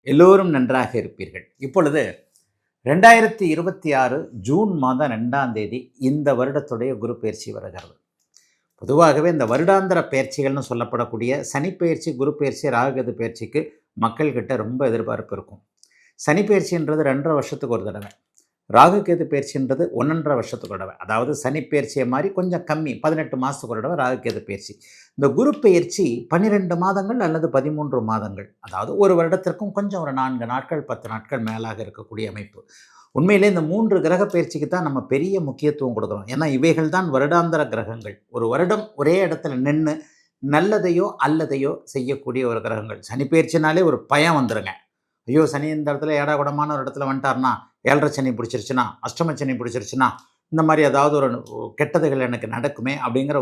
எல்லோரும் நன்றாக இருப்பீர்கள். இப்பொழுது 2026 ஜூன் மாதம் 2ஆம் தேதி இந்த வருடத்துடைய குரு பயிற்சி வருகிறது. பொதுவாகவே இந்த வருடாந்திர பயிற்சிகள்னு சொல்லப்படக்கூடிய சனி பயிற்சி, குரு பயிற்சி, ராகுகேது பயிற்சிக்கு மக்கள்கிட்ட ரொம்ப எதிர்பார்ப்பு இருக்கும். சனி பயிற்சின்றது 2.5 வருஷத்துக்கு ஒரு தடவை, ராகுகேது பயிற்சின்றது 1.5 வருஷத்துக்கு ஒரு தடவை. அதாவது சனி பயிற்சியை மாதிரி கொஞ்சம் கம்மி, 18 மாதத்துக்கு ஒரு தடவை ராகுகேது பயிற்சி. இந்த குரு பயிற்சி 12 மாதங்கள் அல்லது 13 மாதங்கள், அதாவது ஒரு வருடத்திற்கும் கொஞ்சம் ஒரு 4 நாட்கள் 10 நாட்கள் மேலாக இருக்கக்கூடிய அமைப்பு. உண்மையிலே இந்த 3 கிரக பயிற்சிக்கு தான் நம்ம பெரிய முக்கியத்துவம் கொடுக்குறோம். ஏன்னா இவைகள் தான் வருடாந்திர கிரகங்கள். ஒரு வருடம் ஒரே இடத்துல நின்று நல்லதையோ அல்லதையோ செய்யக்கூடிய ஒரு கிரகங்கள். சனி பயிற்சினாலே ஒரு பயம் வந்துடுங்க. ஐயோ, சனி இந்த இடத்துல ஏடாகுடமான ஒரு இடத்துல வந்துட்டார்னா, 7.5 சனி பிடிச்சிருச்சுன்னா, அஷ்டம சனி பிடிச்சிருச்சுன்னா, இந்த மாதிரி ஏதாவது ஒரு கெட்டதுகள் எனக்கு நடக்குமே அப்படிங்கிற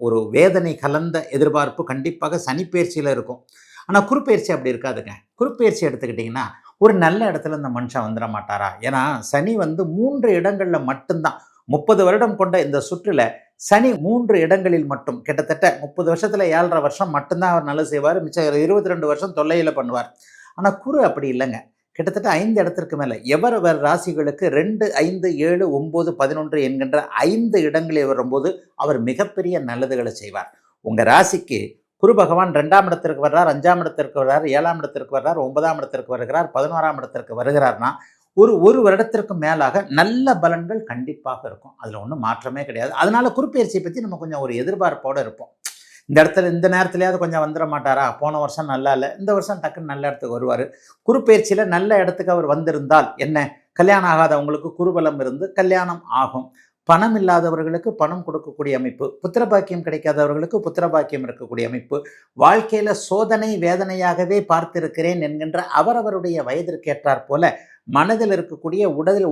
ஒரு வேதனை கலந்த எதிர்பார்ப்பு கண்டிப்பாக சனி பயிற்சியில் இருக்கும். ஆனால் குருப்பெயர்ச்சி அப்படி இருக்காதுங்க. குருப்பெயர்ச்சி எடுத்துக்கிட்டிங்கன்னா ஒரு நல்ல இடத்துல இந்த மனுஷன் வந்துட மாட்டாரா? ஏன்னா சனி 3 இடங்களில் மட்டும்தான் 30 வருடம் கொண்ட இந்த சுற்றில் சனி 3 இடங்களில் மட்டும் கிட்டத்தட்ட 30 வருஷத்தில் 7.5 வருஷம் மட்டும்தான் அவர் நல்லது செய்வார். மிச்சம் 22 வருஷம் தொல்லையில் பண்ணுவார். ஆனால் குரு அப்படி இல்லைங்க. கிட்டத்தட்ட 5 இடத்திற்கு மேலே எவர் ராசிகளுக்கு 2, 5, 7, 9, 11 என்கின்ற 5 இடங்களில் வரும்போது அவர் மிகப்பெரிய நல்லதுகளை செய்வார். உங்கள் ராசிக்கு குரு பகவான் 2ஆம் இடத்திற்கு வர்றார், 5ஆம் இடத்திற்கு வர்றார், 7ஆம் இடத்திற்கு வர்றார், 9ஆம் இடத்திற்கு வருகிறார், 11ஆம் இடத்திற்கு வருகிறார்னா ஒரு வருடத்திற்கு மேலாக நல்ல பலன்கள் கண்டிப்பாக இருக்கும். அதில் ஒன்றும் மாற்றமே கிடையாது. அதனால குருப்பெயர்ச்சியை பற்றி நம்ம கொஞ்சம் ஒரு எதிர்பார்ப்போடு இருப்போம். இந்த இடத்துல இந்த நேரத்துலையாவது கொஞ்சம் வந்துட மாட்டாரா? போன வருஷம் நல்லா இல்லை, இந்த வருஷம் டக்குன்னு நல்ல இடத்துக்கு வருவார். குருப்பெயர்ச்சியில் நல்ல இடத்துக்கு அவர் வந்திருந்தால் என்ன, கல்யாணம் ஆகாதவங்களுக்கு குருபலம் இருந்து கல்யாணம் ஆகும். பணம் இல்லாதவர்களுக்கு பணம் கொடுக்கக்கூடிய அமைப்பு, புத்திரபாக்கியம் கிடைக்காதவர்களுக்கு புத்திரபாக்கியம் இருக்கக்கூடிய அமைப்பு, வாழ்க்கையில் சோதனை வேதனையாகவே பார்த்திருக்கிறேன் என்கின்ற அவரவருடைய வயதிற்கேற்றாற் போல மனதில் இருக்கக்கூடிய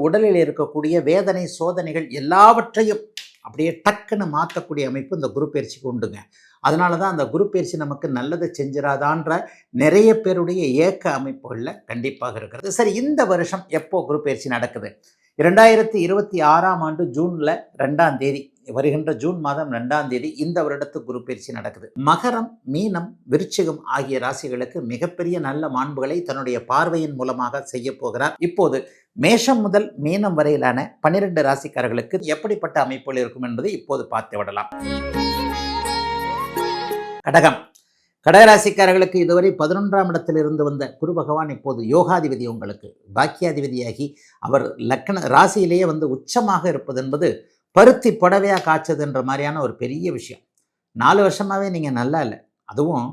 உடலில் இருக்கக்கூடிய வேதனை சோதனைகள் எல்லாவற்றையும் அப்படியே டக்குன்னு மாற்றக்கூடிய அமைப்பு இந்த குரு பயிற்சிக்கு உண்டுங்க. அதனால தான் அந்த குரு பயிற்சி நமக்கு நல்லதை செஞ்சிடாதான்ற நிறைய பேருடைய ஏக்க அமைப்புகளில் கண்டிப்பாக இருக்கிறது. சரி, இந்த வருஷம் எப்போ குரு பயிற்சி நடக்குது? 2026ஆம் ஆண்டு ஜூனில் 2ஆம் தேதி, வருகின்ற ஜூன் மாதம் 2ஆம் தேதி இந்த வருடத்துக்கு குரு பயிற்சி நடக்குது. மகரம், மீனம், விருச்சிகம் ஆகிய ராசிகளுக்கு மிகப்பெரிய நல்ல மாண்புகளை தன்னுடைய பார்வையின் மூலமாக செய்ய போகிறார். இப்போது மேஷம் முதல் மீனம் வரையிலான 12 ராசிக்காரர்களுக்கு எப்படிப்பட்ட அமைப்புகள் இருக்கும் என்பதை இப்போது பார்த்து விடலாம். கடகம், கடகராசிக்காரர்களுக்கு இதுவரை 11ஆம் இடத்தில் இருந்து வந்த குரு பகவான் இப்போது யோகாதிபதி, உங்களுக்கு பாக்கியாதிபதியாகி அவர் லக்ன ராசியிலேயே உச்சமாக இருப்பது என்பது பருத்தி புடவையாக காய்ச்சதுன்ற மாதிரியான ஒரு பெரிய விஷயம். 4 வருஷமாகவே நீங்கள் நல்லா இல்லை. அதுவும்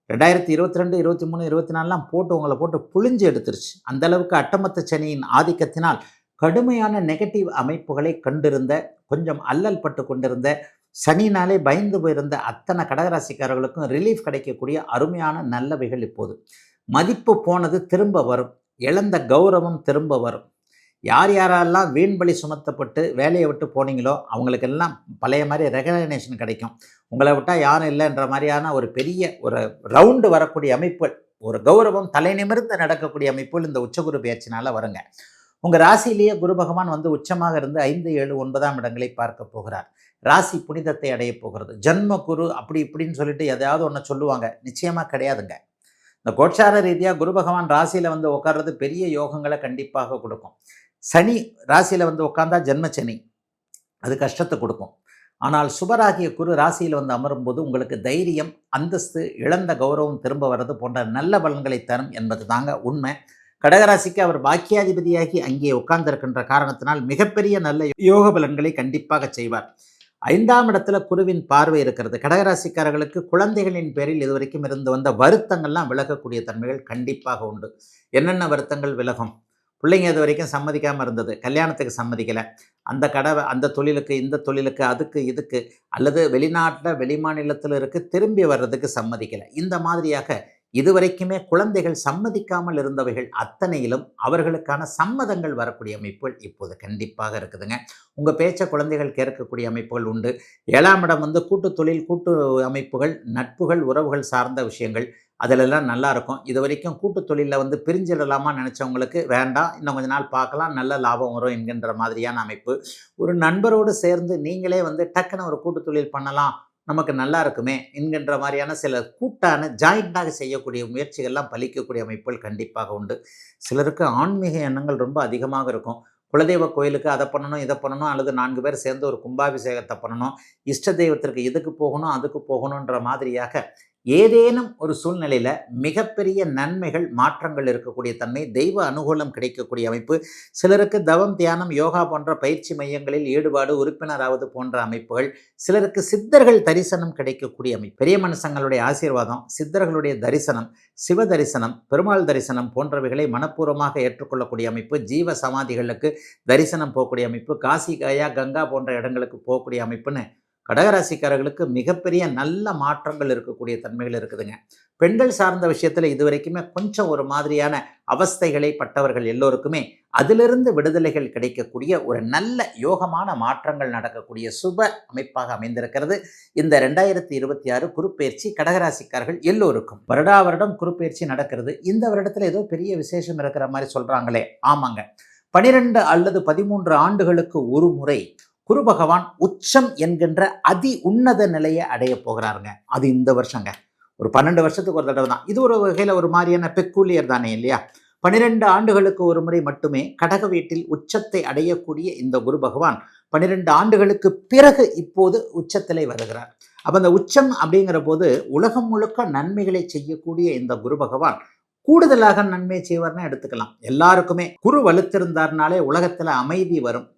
2022, 23, 24 போட்டு உங்களை போட்டு புழிஞ்சு எடுத்துருச்சு. அந்தளவுக்கு அட்டமத்த சனியின் ஆதிக்கத்தினால் கடுமையான நெகட்டிவ் அமைப்புகளை கண்டிருந்த, கொஞ்சம் அல்லல் பட்டு கொண்டிருந்த, சனினாலே பயந்து போயிருந்த அத்தனை கடகராசிக்காரர்களுக்கும் ரிலீஃப் கிடைக்கக்கூடிய அருமையான நல்லவைகள் இப்போது. மதிப்பு போனது திரும்ப வரும், இழந்த கௌரவம் திரும்ப வரும். யார் யாரெல்லாம் வீண்பலி சுமத்தப்பட்டு வேலையை விட்டு போனீங்களோ அவங்களுக்கெல்லாம் பழைய மாதிரி ரெகக்னேஷன் கிடைக்கும். உங்களை விட்டால் யாரும் இல்லைன்ற மாதிரியான ஒரு பெரிய ஒரு ரவுண்டு வரக்கூடிய அமைப்புகள், ஒரு கௌரவம் தலை நிமிர்ந்து நடக்கக்கூடிய அமைப்புகள் இந்த உச்சகுரு பயிற்சினால் வருங்க. உங்கள் ராசியிலேயே குரு பகவான் உச்சமாக இருந்து 5, 7, 9ஆம் இடங்களை பார்க்க போகிறார். ராசி புனிதத்தை அடைய போகிறது. ஜன்ம குரு அப்படி இப்படின்னு சொல்லிட்டு எதையாவது ஒன்று சொல்லுவாங்க, நிச்சயமாக கிடையாதுங்க. இந்த கோட்சார ரீதியாக குரு பகவான் ராசியில் உட்கார்றது பெரிய யோகங்களை கண்டிப்பாக கொடுக்கும். சனி ராசியில் உட்கார்ந்தா ஜென்மச்சனி, அது கஷ்டத்தை கொடுக்கும். ஆனால் சுபராகிய குரு ராசியில் அமரும் போது உங்களுக்கு தைரியம், அந்தஸ்து, இழந்த கௌரவம் திரும்ப வர்றது போன்ற நல்ல பலன்களை தரும் என்பது தாங்க உண்மை. கடகராசிக்கு அவர் பாக்கியாதிபதியாகி அங்கே உட்கார்ந்திருக்கின்ற காரணத்தினால் மிகப்பெரிய நல்ல யோக பலன்களை கண்டிப்பாக செய்வார். 5ஆம் இடத்துல குருவின் பார்வை இருக்கிறது. கடகராசிக்காரர்களுக்கு குழந்தைகளின் பேரில் இதுவரைக்கும் இருந்து வந்த வருத்தங்கள்லாம் விலகக்கூடிய தன்மைகள் கண்டிப்பாக உண்டு. என்னென்ன வருத்தங்கள் விலகும்? பிள்ளைங்க இது வரைக்கும் சம்மதிக்காமல் இருந்தது, கல்யாணத்துக்கு சம்மதிக்கலை, அந்த தொழிலுக்கு இந்த தொழிலுக்கு அதுக்கு இதுக்கு, அல்லது வெளிநாட்டில் வெளிமாநிலத்தில் திரும்பி வர்றதுக்கு சம்மதிக்கலை. இந்த மாதிரியாக இதுவரைக்குமே குழந்தைகள் சம்மதிக்காமல் இருந்தவைகள் அத்தனையிலும் அவர்களுக்கான சம்மதங்கள் வரக்கூடிய அமைப்புகள் இப்போது கண்டிப்பாக இருக்குதுங்க. உங்கள் பேச்ச குழந்தைகள் கேட்கக்கூடிய அமைப்புகள் உண்டு. 7ஆம் இடம் கூட்டு தொழில், கூட்டு அமைப்புகள், நட்புகள், உறவுகள் சார்ந்த விஷயங்கள், அதிலெல்லாம் நல்லா இருக்கும். இது வரைக்கும் கூட்டு தொழிலில் பிரிஞ்சிடலாமா நினச்சவங்களுக்கு வேண்டாம், இன்னும் கொஞ்ச நாள் பார்க்கலாம், நல்ல லாபம் வரும் என்கின்ற மாதிரியான அமைப்பு. ஒரு நண்பரோடு சேர்ந்து நீங்களே டக்குன்னு ஒரு கூட்டு தொழில் பண்ணலாம், நமக்கு நல்லா இருக்குமே என்கின்ற மாதிரியான சில கூட்டான ஜாயிண்டாக செய்யக்கூடிய முயற்சிகள்லாம் பலிக்கக்கூடிய அமைப்புகள் கண்டிப்பாக உண்டு. சிலருக்கு ஆன்மீக எண்ணங்கள் ரொம்ப அதிகமாக இருக்கும். குலதெய்வ கோயிலுக்கு அதை பண்ணணும் இதை பண்ணணும், அல்லது 4 பேர் சேர்ந்து ஒரு கும்பாபிஷேகத்தை பண்ணணும், இஷ்ட தெய்வத்திற்கு இதுக்கு போகணும் அதுக்கு போகணுன்ற மாதிரியாக ஏதேனும் ஒரு சூழ்நிலையில் மிகப்பெரிய நன்மைகள் மாற்றங்கள் இருக்கக்கூடிய தன்மை, தெய்வ அனுகூலம் கிடைக்கக்கூடிய அமைப்பு, சிலருக்கு தவம் தியானம் யோகா போன்ற பயிற்சி மையங்களில் ஈடுபாடு உறுப்பினராவது போன்ற அமைப்புகள், சிலருக்கு சித்தர்கள் தரிசனம் கிடைக்கக்கூடிய அமைப்பு, பெரிய மனுஷங்களுடைய ஆசீர்வாதம், சித்தர்களுடைய தரிசனம், சிவ தரிசனம், பெருமாள் தரிசனம் போன்றவைகளை மனப்பூர்வமாக ஏற்றுக்கொள்ளக்கூடிய அமைப்பு, ஜீவ சமாதிகளுக்கு தரிசனம் போகக்கூடிய அமைப்பு, காசி கயா கங்கா போன்ற இடங்களுக்கு போகக்கூடிய அமைப்புன்னு கடகராசிக்காரர்களுக்கு மிகப்பெரிய நல்ல மாற்றங்கள் இருக்கக்கூடிய தன்மைகள் இருக்குதுங்க. பெண்கள் சார்ந்த விஷயத்தில் இதுவரைக்குமே கொஞ்சம் ஒரு மாதிரியான அவஸ்தைகளை பட்டவர்கள் எல்லோருக்குமே அதிலிருந்து விடுதலைகள் கிடைக்கக்கூடிய ஒரு நல்ல யோகமான மாற்றங்கள் நடக்கக்கூடிய சுப அமைப்பாக அமைந்திருக்கிறது இந்த 2026 குருப்பெயர்ச்சி கடகராசிக்காரர்கள் எல்லோருக்கும். வருடம் குருப்பெயர்ச்சி நடக்கிறது. இந்த வருடத்தில் ஏதோ பெரிய விசேஷம் இருக்கிற மாதிரி சொல்றாங்களே, ஆமாங்க. 12 அல்லது 13 ஆண்டுகளுக்கு ஒரு முறை குரு பகவான் உச்சம் என்கின்ற அதி உன்னத நிலையை அடைய போகிறாருங்க. அது இந்த வருஷங்க. ஒரு 12 வருஷத்துக்கு ஒரு தடவை தான். இது ஒரு வகையில் ஒரு மாதிரியான பெக்கூலியர் தானே இல்லையா? 12 ஆண்டுகளுக்கு ஒரு முறை மட்டுமே கடக வீட்டில் உச்சத்தை அடையக்கூடிய இந்த குரு பகவான் 12 ஆண்டுகளுக்கு பிறகு இப்போது உச்சத்திலே வருகிறார். அப்போ அந்த உச்சம் அப்படிங்கிற போது உலகம் முழுக்க நன்மைகளை செய்யக்கூடிய இந்த குரு பகவான் கூடுதலாக நன்மை செய்வார்னு எடுத்துக்கலாம். எல்லாருக்குமே குரு வலுத்திருந்தார்னாலே உலகத்தில் அமைதி வரும்,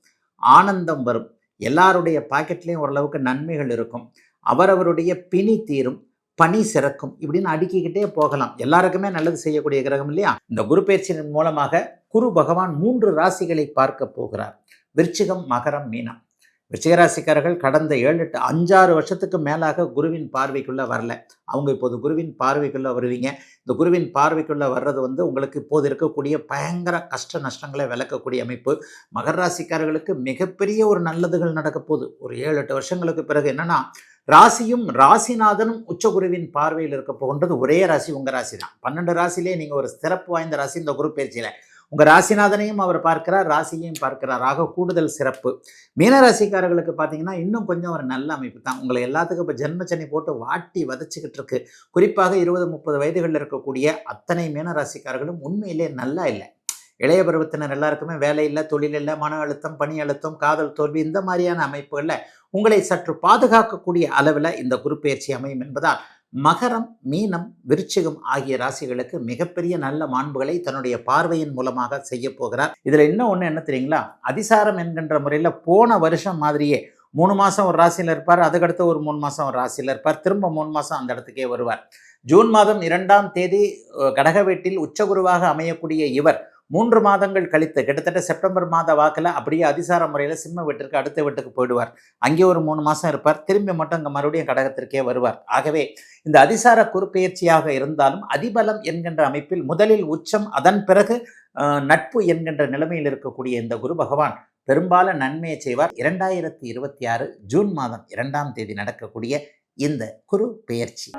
ஆனந்தம் வரும், எல்லாருடைய பாக்கெட்லேயும் ஓரளவுக்கு நன்மைகள் இருக்கும், அவரவருடைய பிணி தீரும், பணி சிறக்கும், இப்படின்னு அடுக்கிக்கிட்டே போகலாம். எல்லாருக்குமே நல்லது செய்யக்கூடிய கிரகம் இல்லையா? இந்த குரு பயிற்சியின் மூலமாக குரு பகவான் 3 ராசிகளை பார்க்க போகிறார். விருச்சிகம், மகரம், மீனம். விருச்சிகராசிக்காரர்கள் கடந்த 5-6 வருஷத்துக்கு மேலாக குருவின் பார்வைக்குள்ளே வரல. அவங்க இப்போது குருவின் பார்வைக்குள்ளே வருவீங்க. இந்த குருவின் பார்வைக்குள்ளே வர்றது உங்களுக்கு இப்போது இருக்கக்கூடிய பயங்கர கஷ்ட நஷ்டங்களை விளக்கக்கூடிய அமைப்பு. மகர ராசிக்காரர்களுக்கு மிகப்பெரிய ஒரு நல்லதுகள் நடக்க போகுது. ஒரு 7-8 வருஷங்களுக்கு பிறகு என்னன்னா, ராசியும் ராசிநாதனும் உச்சகுருவின் பார்வையில் இருக்க போகின்றது. ஒரே ராசி உங்கள் ராசி தான். 12 ராசிலே நீங்கள் ஒரு சிறப்பு வாய்ந்த ராசி இந்த குரு பயிற்சியில். உங்கள் ராசிநாதனையும் அவர் பார்க்கிறார், ராசியையும் பார்க்கிறார். ஆக கூடுதல் சிறப்பு. மீனராசிக்காரர்களுக்கு பார்த்தீங்கன்னா இன்னும் கொஞ்சம் ஒரு நல்ல அமைப்பு தான். உங்களை எல்லாத்துக்கும் இப்போ ஜென்மச்சனி போட்டு வாட்டி வதச்சிக்கிட்டு இருக்கு. குறிப்பாக 20-30 வயதுகளில் இருக்கக்கூடிய அத்தனை மீனராசிக்காரர்களும் உண்மையிலே நல்லா இல்லை. இளைய பருவத்தினர் எல்லாருக்குமே வேலை இல்லை, தொழில் இல்லை, மன அழுத்தம், பணி அழுத்தம், காதல் தோல்வி, இந்த மாதிரியான அமைப்புகளில் உங்களை சற்று பாதுகாக்கக்கூடிய அளவில் இந்த குரு பயிற்சி அமையும் என்பதால் மகரம், மீனம், விருச்சிகம் ஆகிய ராசிகளுக்கு மிகப்பெரிய நல்ல மாண்புகளை தன்னுடைய பார்வையின் மூலமாக செய்ய போகிறார். இதில் இன்னும் ஒன்று என்ன தெரியுங்களா? அதிசாரம் என்கின்ற முறையில் போன வருஷம் மாதிரியே 3 மாதம் ஒரு ராசியில் இருப்பார், அதுக்கடுத்து ஒரு 3 மாதம் ஒரு ராசியில் இருப்பார், திரும்ப 3 மாதம் அந்த இடத்துக்கே வருவார். ஜூன் மாதம் 2ஆம் தேதி கடக வீட்டில் உச்சகுருவாக அமையக்கூடிய இவர் 3 மாதங்கள் கழித்து கிட்டத்தட்ட செப்டம்பர் மாத வாக்கில் அப்படியே அதிசார முறையில் சிம்ம வீட்டிற்கு அடுத்த வீட்டுக்கு போயிடுவார். அங்கே ஒரு 3 மாதம் இருப்பார், திரும்பி மட்டும் அங்கே மறுபடியும் கடகத்திற்கே வருவார். ஆகவே இந்த அதிசார குறுப்பெயர்ச்சியாக இருந்தாலும் அதிபலம் என்கின்ற அமைப்பில் முதலில் உச்சம், அதன் பிறகு நட்பு என்கின்ற நிலைமையில் இருக்கக்கூடிய இந்த குரு பகவான் பெரும்பாலும் நன்மையை செய்வார். 2026 ஜூன் மாதம் 2ஆம் தேதி நடக்கக்கூடிய இந்த குரு பெயர்ச்சி